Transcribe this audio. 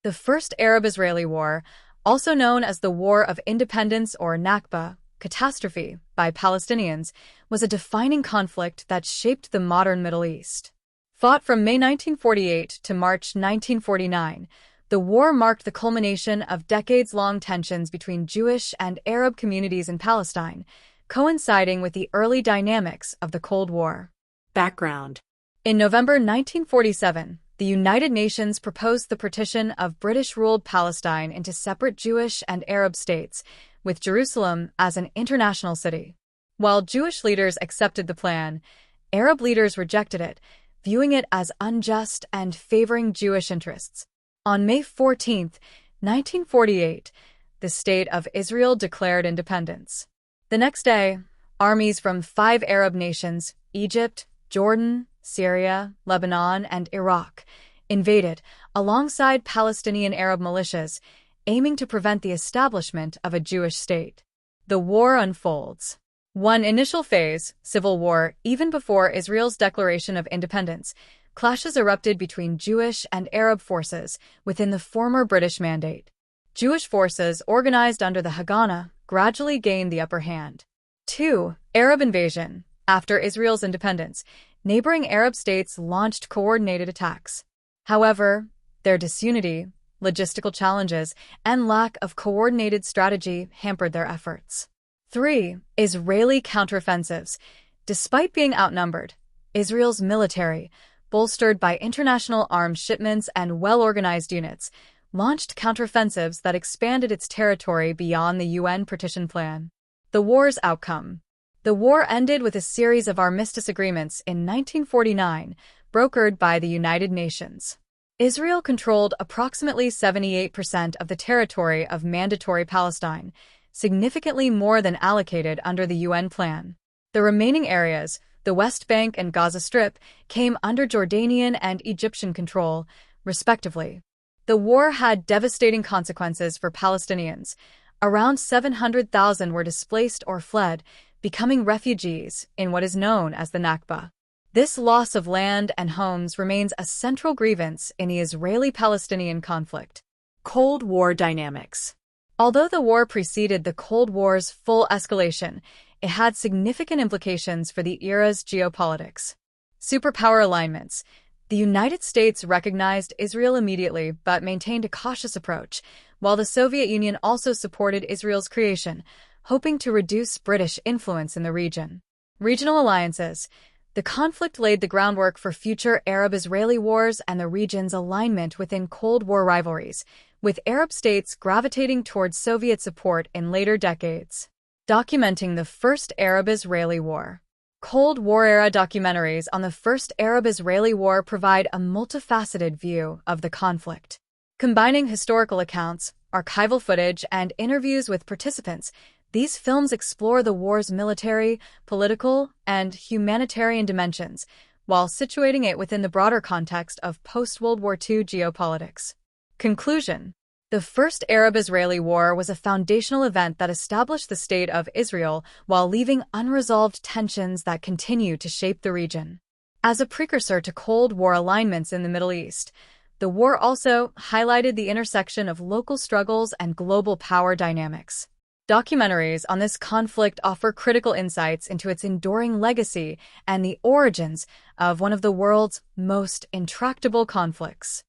The First Arab-Israeli War, also known as the War of Independence or Nakba, catastrophe by Palestinians, was a defining conflict that shaped the modern Middle East. Fought from May 1948 to March 1949, the war marked the culmination of decades-long tensions between Jewish and Arab communities in Palestine, coinciding with the early dynamics of the Cold War. Background. In November 1947, the United Nations proposed the partition of British-ruled Palestine into separate Jewish and Arab states, with Jerusalem as an international city. While Jewish leaders accepted the plan, Arab leaders rejected it, viewing it as unjust and favoring Jewish interests. On May 14, 1948, the State of Israel declared independence. The next day, armies from 5 Arab nations, Egypt, Jordan, Syria, Lebanon, and Iraq, invaded alongside Palestinian Arab militias, aiming to prevent the establishment of a Jewish state. The war unfolds. One initial phase, civil war, even before Israel's declaration of independence, clashes erupted between Jewish and Arab forces within the former British Mandate. Jewish forces, organized under the Haganah, gradually gained the upper hand. 2. Arab invasion. After Israel's independence, neighboring Arab states launched coordinated attacks. However, their disunity, logistical challenges, and lack of coordinated strategy hampered their efforts. 3. Israeli counteroffensives. Despite being outnumbered, Israel's military, bolstered by international arms shipments and well-organized units, launched counteroffensives that expanded its territory beyond the UN partition plan. The war's outcome. The war ended with a series of armistice agreements in 1949, brokered by the United Nations. Israel controlled approximately 78% of the territory of Mandatory Palestine, significantly more than allocated under the UN plan. The remaining areas, the West Bank and Gaza Strip, came under Jordanian and Egyptian control, respectively. The war had devastating consequences for Palestinians. Around 700,000 were displaced or fled, becoming refugees in what is known as the Nakba. This loss of land and homes remains a central grievance in the Israeli-Palestinian conflict. Cold War dynamics. Although the war preceded the Cold War's full escalation, it had significant implications for the era's geopolitics. Superpower alignments. The United States recognized Israel immediately but maintained a cautious approach, while the Soviet Union also supported Israel's creation, hoping to reduce British influence in the region. Regional alliances. The conflict laid the groundwork for future Arab-Israeli wars and the region's alignment within Cold War rivalries, with Arab states gravitating towards Soviet support in later decades. Documenting the First Arab-Israeli War. Cold War-era documentaries on the First Arab-Israeli War provide a multifaceted view of the conflict. Combining historical accounts, archival footage, and interviews with participants, these films explore the war's military, political, and humanitarian dimensions, while situating it within the broader context of post-World War II geopolitics. Conclusion. The First Arab-Israeli War was a foundational event that established the State of Israel while leaving unresolved tensions that continue to shape the region. As a precursor to Cold War alignments in the Middle East, the war also highlighted the intersection of local struggles and global power dynamics. Documentaries on this conflict offer critical insights into its enduring legacy and the origins of one of the world's most intractable conflicts.